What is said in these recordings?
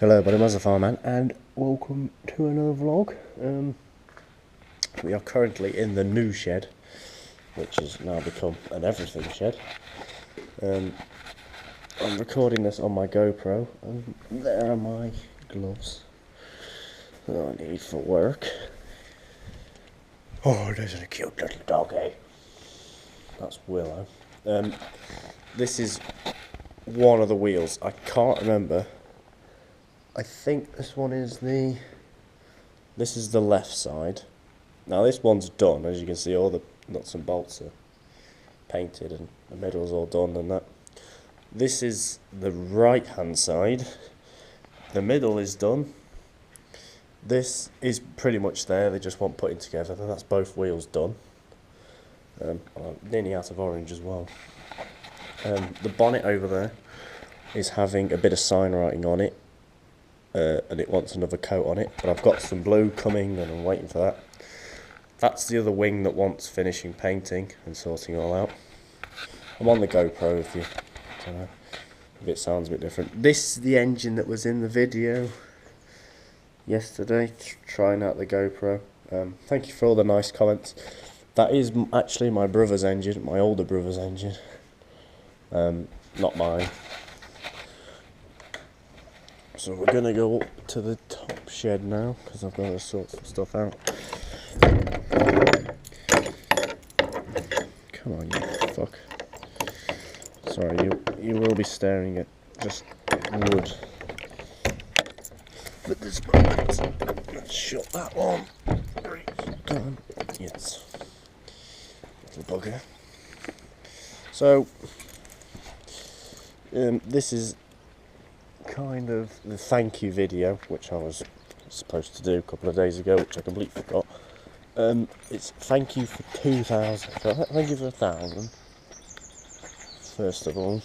Hello everybody, Mazda Fireman, and welcome to another vlog. We are currently in the new shed, which has now become an everything shed. I'm recording this on my GoPro, and there are my gloves that I need for work. Oh, there's a cute little doggy. That's Willow. This is one of the wheels. I can't remember. I think this one is this is the left side. Now this one's done, as you can see all the nuts and bolts are painted and the middle's all done and that. This is the right hand side. The middle is done. This is pretty much there, they just want putting together, and that's both wheels done. I'm nearly out of orange as well. The bonnet over there is having a bit of sign writing on it. And it wants another coat on it, but I've got some blue coming and I'm waiting for that. That's the other wing that wants finishing painting and sorting all out. I'm on the GoPro if you don't know if it sounds a bit different. This is the engine that was in the video yesterday, trying out the GoPro. Thank you for all the nice comments. That is actually my brother's engine, my older brother's engine, not mine. So we're going to go up to the top shed now, because I've got to sort some stuff out. Come on, you fuck. Sorry, you will be staring at just wood. But this moment, let's shut that one. Come on. Yes. Little bugger. So, this is kind of the thank you video, which I was supposed to do a couple of days ago, which I completely forgot. It's thank you for 2,000. Thank you for 1,000. First of all,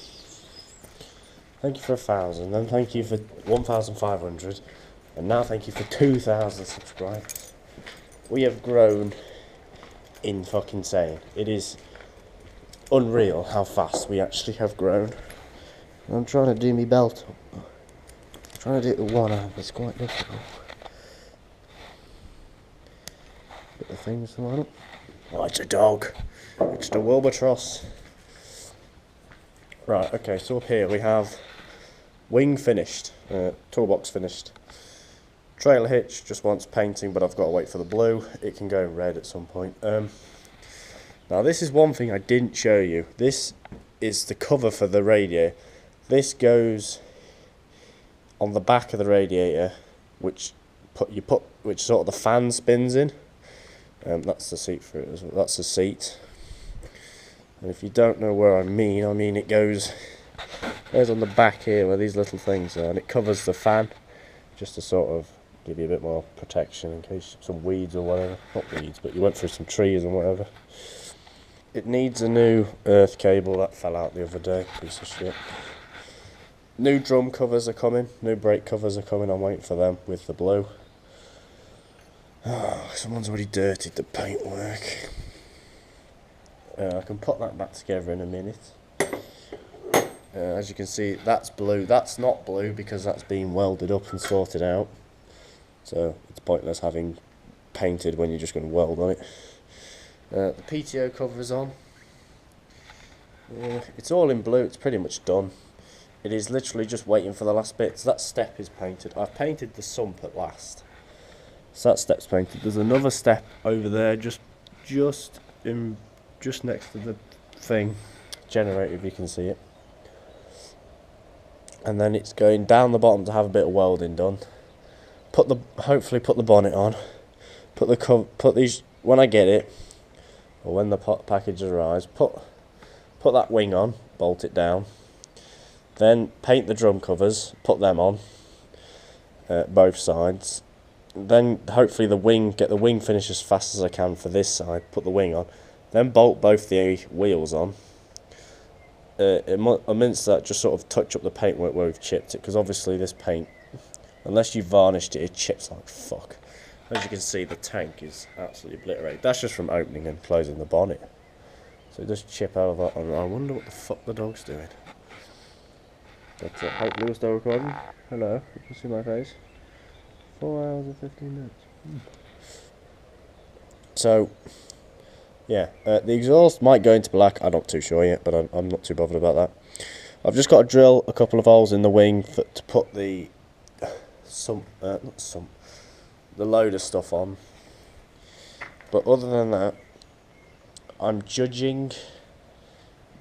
thank you for 1,000. Then thank you for 1,500, and now thank you for 2,000 subscribers. We have grown in fucking insane. It is unreal how fast we actually have grown. I'm trying to do my belt up. Trying to do it with one arm, it's quite difficult. Get the things to line up. Oh, it's a dog. It's the Wilbatross. Right, okay, so up here we have wing finished, toolbox finished. Trailer hitch just wants painting, but I've got to wait for the blue. It can go red at some point. Now this is one thing I didn't show you. This is the cover for the radiator. This goes on the back of the radiator, which sort of the fan spins in. That's the seat for it as well. That's the seat. And if you don't know where I mean it goes on the back here where these little things are, and it covers the fan just to sort of give you a bit more protection in case some weeds or whatever. Not weeds, but you went through some trees and whatever. It needs a new earth cable that fell out the other day. Piece of shit. New drum covers are coming, new brake covers are coming, I'm waiting for them with the blue. Oh, someone's already dirtied the paintwork. I can put that back together in a minute. As you can see, that's blue. That's not blue because that's been welded up and sorted out. So it's pointless having painted when you're just going to weld on it. The PTO cover is on. It's all in blue, it's pretty much done. It is literally just waiting for the last bits. That step is painted. I've painted the sump at last. So that step's painted. There's another step over there, just next to the thing. Generator, if you can see it. And then it's going down the bottom to have a bit of welding done. Hopefully put the bonnet on. Put these when I get it, or when the package arrives. Put that wing on. Bolt it down. Then paint the drum covers, put them on, both sides. Then hopefully get the wing finished as fast as I can for this side, put the wing on. Then bolt both the wheels on. Amidst that, just sort of touch up the paintwork where we've chipped it, because obviously this paint, unless you varnished it, it chips like fuck. As you can see, the tank is absolutely obliterated. That's just from opening and closing the bonnet. So it does chip over, and I wonder what the fuck the dog's doing. But hopefully we're still recording. Hello, you can see my face. 4 hours and 15 minutes. So, yeah, the exhaust might go into black. I'm not too sure yet, but I'm not too bothered about that. I've just got to drill a couple of holes in the wing to put the the loader stuff on. But other than that, I'm judging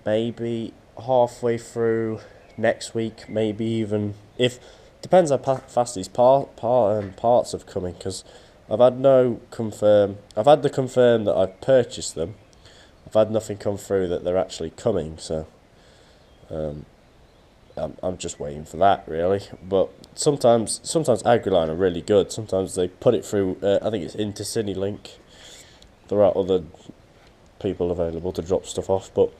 maybe halfway through next week, maybe even if depends how fast these parts have coming, because I've had the confirm that I've purchased them. I've had nothing come through that they're actually coming, so I'm just waiting for that really. But sometimes Agriline are really good. Sometimes they put it through. I think it's InterCityLink. There are other people available to drop stuff off, but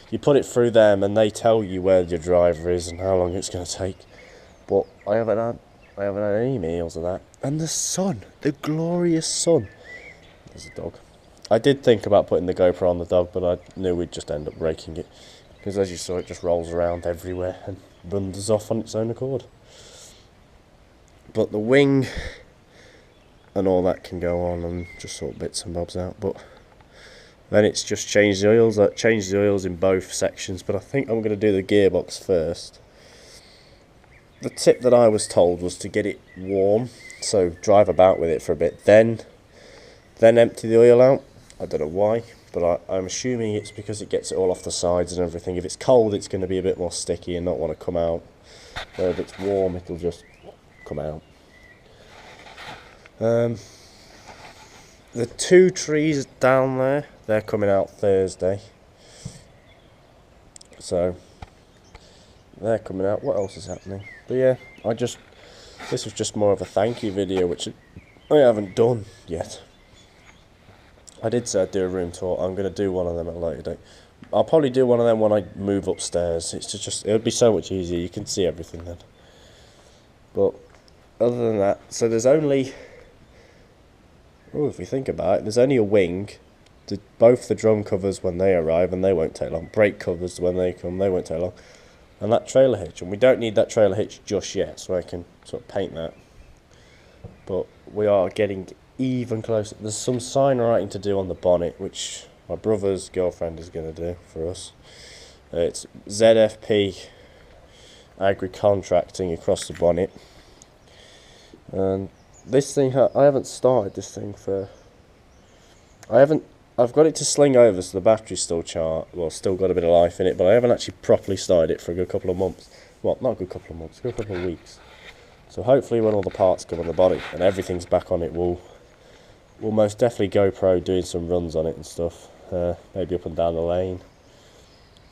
you put it through them and they tell you where your driver is and how long it's going to take. But I haven't had any emails of that. And the sun, the glorious sun. There's a dog. I did think about putting the GoPro on the dog, but I knew we'd just end up breaking it, because as you saw, it just rolls around everywhere and runs off on its own accord. But the wing and all that can go on and just sort bits and bobs out. But then it's just change the oils. Change the oils in both sections, but I think I'm going to do the gearbox first. The tip that I was told was to get it warm, so drive about with it for a bit, then empty the oil out. I don't know why, but I'm assuming it's because it gets it all off the sides and everything. If it's cold, it's going to be a bit more sticky and not want to come out, where if it's warm, it'll just come out. The 2 trees down there, they're coming out Thursday. So, they're coming out. What else is happening? But yeah, this was just more of a thank you video, which I haven't done yet. I did say I'd do a room tour. I'm going to do one of them at a later date. I'll probably do one of them when I move upstairs. It would be so much easier. You can see everything then. But, other than that, so there's only... Oh, if we think about it, there's only a wing, both the drum covers when they arrive, and they won't take long, brake covers when they come, they won't take long, and that trailer hitch, and we don't need that trailer hitch just yet, so I can sort of paint that. But we are getting even closer. There's some sign writing to do on the bonnet, which my brother's girlfriend is going to do for us. It's ZFP Agri Contracting across the bonnet, and this thing, I haven't started this thing for... I've got it to sling over, so the battery's still still got a bit of life in it, but I haven't actually properly started it for a good couple of months. Well, not a good couple of months, a good couple of weeks. So hopefully when all the parts come on the body and everything's back on it, we'll most definitely GoPro doing some runs on it and stuff. Maybe up and down the lane.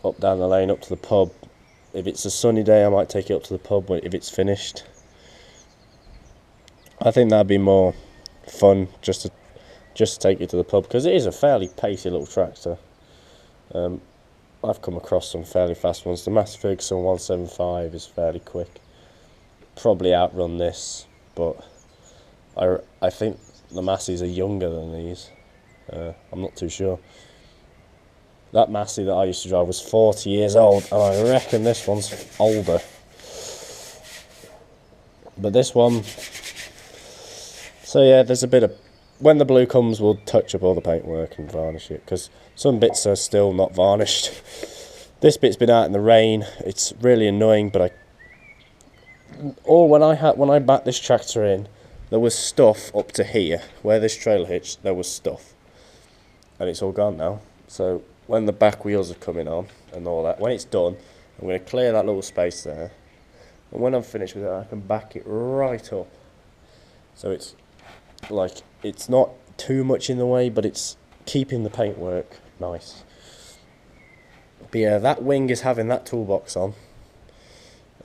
Up down the lane, up to the pub. If it's a sunny day, I might take it up to the pub if it's finished. I think that'd be more fun just to take you to the pub, because it is a fairly pacey little tractor. I've come across some fairly fast ones. The Massey Ferguson 175 is fairly quick. Probably outrun this, but I think the Masseys are younger than these. I'm not too sure. That Massey that I used to drive was 40 years old, and I reckon this one's older. But this one... So yeah, there's a bit of... When the blue comes, we'll touch up all the paintwork and varnish it, because some bits are still not varnished. This bit's been out in the rain. It's really annoying, but when I backed this tractor in, there was stuff up to here. Where this trailer hitched, there was stuff. And it's all gone now. So when the back wheels are coming on and all that, when it's done, I'm going to clear that little space there. And when I'm finished with it, I can back it right up. So it's like, it's not too much in the way, but it's keeping the paintwork nice. But yeah, that wing is having that toolbox on,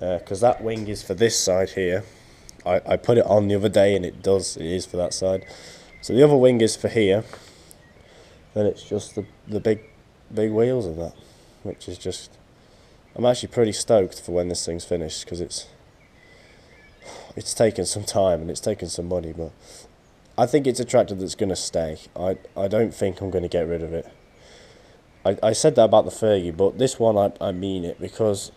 because that wing is for this side here. I put it on the other day and it is for that side. So the other wing is for here. Then it's just the big wheels of that, which is just... I'm actually pretty stoked for when this thing's finished, because it's taken some time and it's taken some money, but I think it's a tractor that's going to stay. I don't think I'm going to get rid of it. I said that about the Fergie, but this one I mean it, because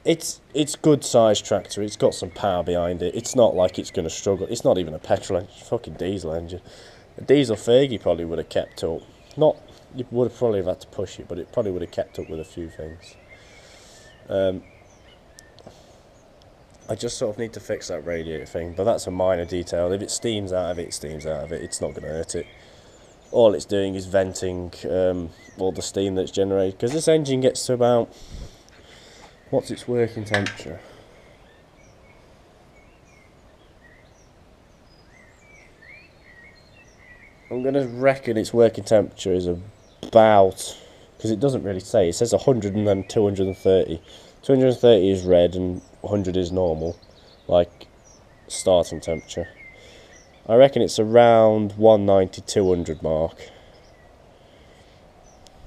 It's good size tractor. It's got some power behind it. It's not like it's going to struggle. It's not even a petrol engine. It's a fucking diesel engine. A diesel Fergie probably would have kept up. Not, you would have probably had to push it, but it probably would have kept up with a few things. I just sort of need to fix that radiator thing, but that's a minor detail. If it steams out of it, it steams out of it. It's not going to hurt it. All it's doing is venting all the steam that's generated, because this engine gets to about, what's its working temperature? I'm going to reckon its working temperature is about, because it doesn't really say, it says 100 and then 230. 230 is red and 100 is normal, like starting temperature. I reckon it's around 190, 200 mark.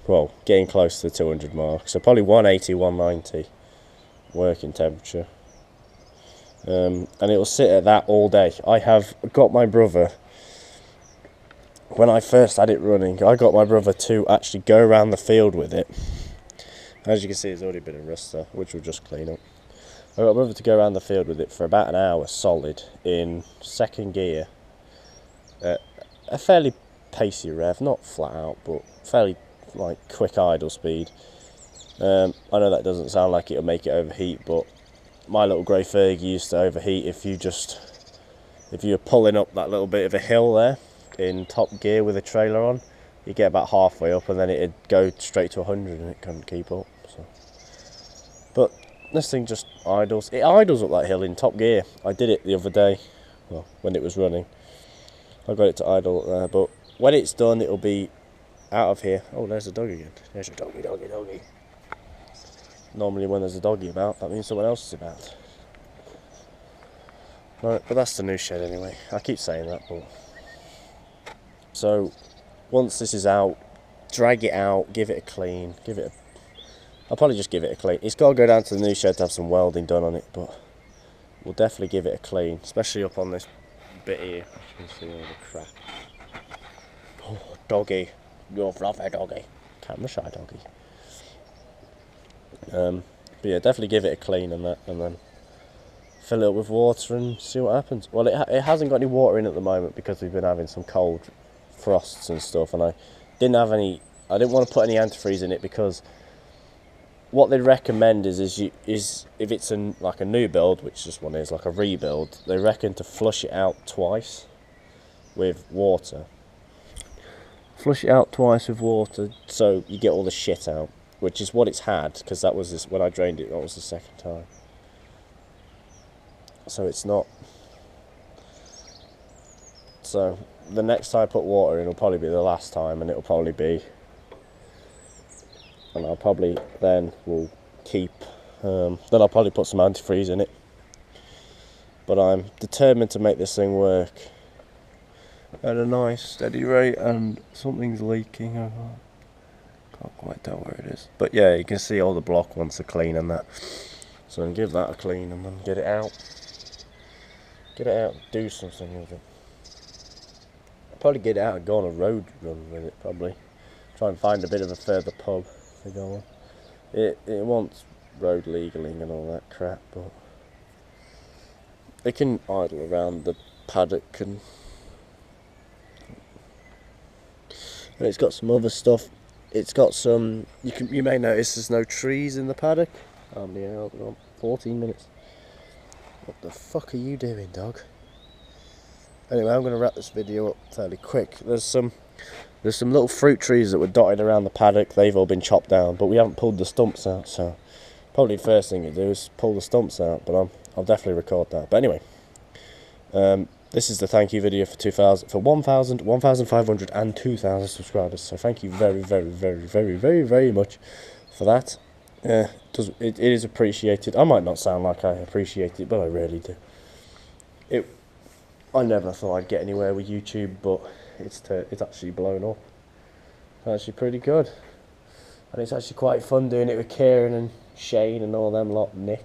Well, getting close to the 200 mark, so probably 180, 190 working temperature. And it will sit at that all day. I have got my brother, when I first had it running, I got my brother to actually go around the field with it. As you can see, it's already been a rust there, which we'll just clean up. I got my brother to go around the field with it for about an hour solid in second gear. A fairly pacey rev, not flat out, but fairly like quick idle speed. I know that doesn't sound like it'll make it overheat, but my little grey Fergie used to overheat if you were pulling up that little bit of a hill there in top gear with a trailer on. You get about halfway up and then it'd go straight to 100 and it couldn't keep up. So. But this thing just idles. It idles up that hill in top gear. I did it the other day, well, when it was running. I got it to idle up there, but when it's done, it'll be out of here. Oh, there's a dog again. There's a doggy. Normally when there's a doggy about, that means someone else is about. Right, but that's the new shed anyway. I keep saying that, but... So, once this is out, drag it out, give it a clean, I'll probably just give it a clean. It's got to go down to the new shed to have some welding done on it, but we'll definitely give it a clean, especially up on this bit here. You can see all the crap. Oh, doggy. You're fluffy doggy. Camera shy doggy. But yeah, definitely give it a clean and that, and then fill it up with water and see what happens. Well, it hasn't got any water in at the moment because we've been having some cold frosts and stuff, and I didn't want to put any antifreeze in it, because what they recommend is if it's like a new build, which this one is like a rebuild, they reckon to flush it out twice with water. Flush it out twice with water so you get all the shit out, which is what it's had, because that was when I drained it, that was the second time. So it's not. So the next time I put water in will probably be the last time, and it'll probably be, and I'll probably then will keep, then I'll probably put some antifreeze in it. But I'm determined to make this thing work at a nice steady rate, and something's leaking. I can't quite tell where it is. But yeah, you can see all the block wants a clean and that. So I'll give that a clean and then get it out. Get it out and do something with it. I'll probably get it out and go on a road run with it, probably. Try and find a bit of a further pub to go on. It wants road legaling and all that crap, but it can idle around the paddock, and it's got some other stuff. It's got some, you may notice there's no trees in the paddock. How many hours are we on? 14 minutes. What the fuck are you doing, dog? Anyway, I'm going to wrap this video up fairly quick. There's some little fruit trees that were dotted around the paddock. They've all been chopped down, but we haven't pulled the stumps out, so probably the first thing to do is pull the stumps out, but I'll definitely record that. But anyway, this is the thank you video for 1,000, 1,500 and 2,000 subscribers. So thank you very, very, very, very, very, very much for that. It is appreciated. I might not sound like I appreciate it, but I really do. I never thought I'd get anywhere with YouTube, but it's actually blown up. It's actually pretty good, and it's actually quite fun doing it with Kieran and Shane and all them lot, Nick.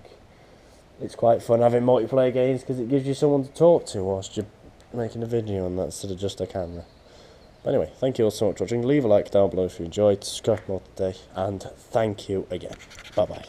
It's quite fun having multiplayer games because it gives you someone to talk to whilst you're making a video, and that's sort of just a camera. But anyway, thank you all so much for watching. Leave a like down below if you enjoyed, subscribe more today, and thank you again. Bye bye.